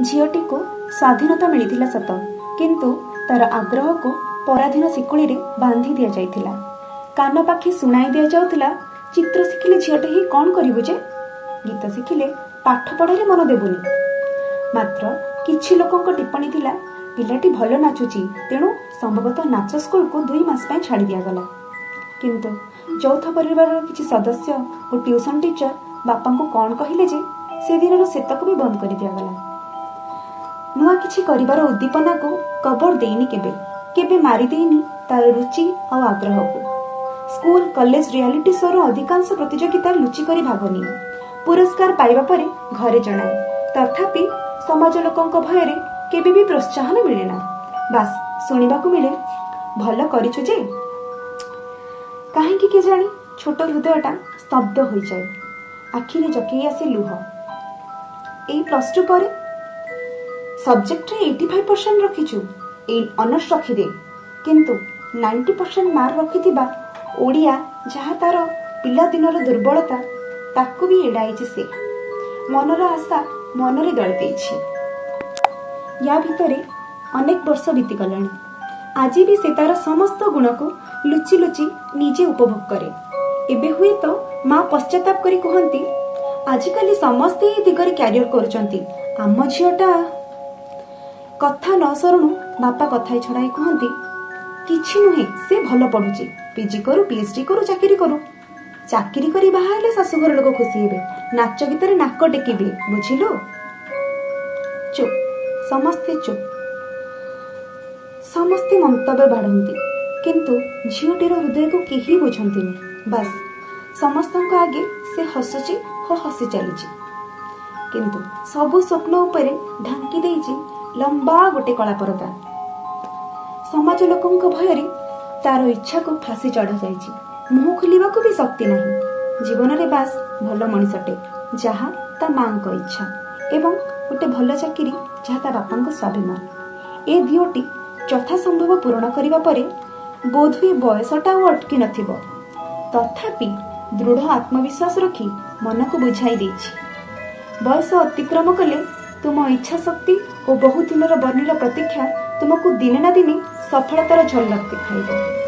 झीटी को स्वाधीनता मिली सत, किंतु तार आग्रह को पराधीन शिकुड़ी रे बांधी दि जाइथिला। कान पाखे शुणाई दि जाउथिला, चित्र शिखिले झीटे ही कौन करिबु जे, गीत शिखिले पाठ पढ़ारे मन देबुनी। मात्र किछि लोकंक टिप्पणी थिला, पिलाटी भल नाचुची, तेणु संभवतः नाच स्कूल को 2 मास पय छाड़ी दिया गला। किंतु चौथ परिवार किछि सदस्य और ट्यूशन टीचर बापा को कौन कहिले जे से दिन सेतक भी बंद कर दिया गला। नुआ किछि करिवार उद्दीपना को कबर देनी, केबे मारी देनी तार रुचि और आग्रह को। स्कूल कॉलेज रियलिटी शो रो अधिकांश प्रतियोगिता लुचि करी भाग निए, पुरस्कार पाइबा परे घरे जणाए, तथापि समाज लोकंक भयरे केबे भी प्रोत्साहन मिले ना। बास सुनिबा को मिले, भल करिछु जे। काहेकि के जानी छोट हृदयटा स्तब्ध हो जाए, आखिरे जकई आसे लुह। एई +2 पर सब्जेक्ट रे 85% रखिछु, एई ऑनर्स रखी दे, किंतु 90% मार्क रखिथिबा ओडिया जहा तार पिला दिनर दुर्बलता ताकू भी एड़ाइछि से। मनर आशा मनरे दଳି देछि। या भितरे अनेक वर्ष बीती गलानी, आज भी से तार समस्त गुण को लुचि लुचि निजे उपभोग करे। एबे हुए तो माँ पश्चाताप करी कहती, आजिकाली समस्ते ए दिगरे क्यारियर करचंती, आम झीटा। कथा न सरुणु बापा कथा छड़ाई कहती, किछि नुहे, से भल पढ़ुची, पीजी करू, पीएचडी करू, चाकरी करू। चाकरी करी बाहा हेले शाशुघर लोक खुशी हेबे, नाच गीतरे नाक टेकिबे, बुझिलु। चुप, समस्ते चुप, समस्ते मंतव्य बाढ़ती, किंतु झीटीर हृदय को केही बुझंतिनी। बास समस्त आगे से हसुची हो हसी चली, किंतु सबु स्वप्न उपरे ढांकी देइछि लंबा गोटे कला परदा। समाज लोकंक भयरे तार इच्छा को फांसी चढ़ा जाइछि, मुह खोलिबा को भी शक्ति नहीं। जीवन रे बास भल मनिषटे, जहा ता मां को इच्छा, एवं गोटे भल चाकरी जहा ता बापा को स्वाभिमान। ए दियोटी यथा संभव पूरण करिबा परे बोधहुए बयसटा अटकी नथिबो, तथापि दृढ़ आत्मविश्वास रखी मन को बुझाई देछि। बयस अतिक्रम कले तुम इच्छा शक्ति और बहुत दिन बर्णिर प्रतीक्षा तुमको दिने ना दिने सफलतार झलक दिखाइब।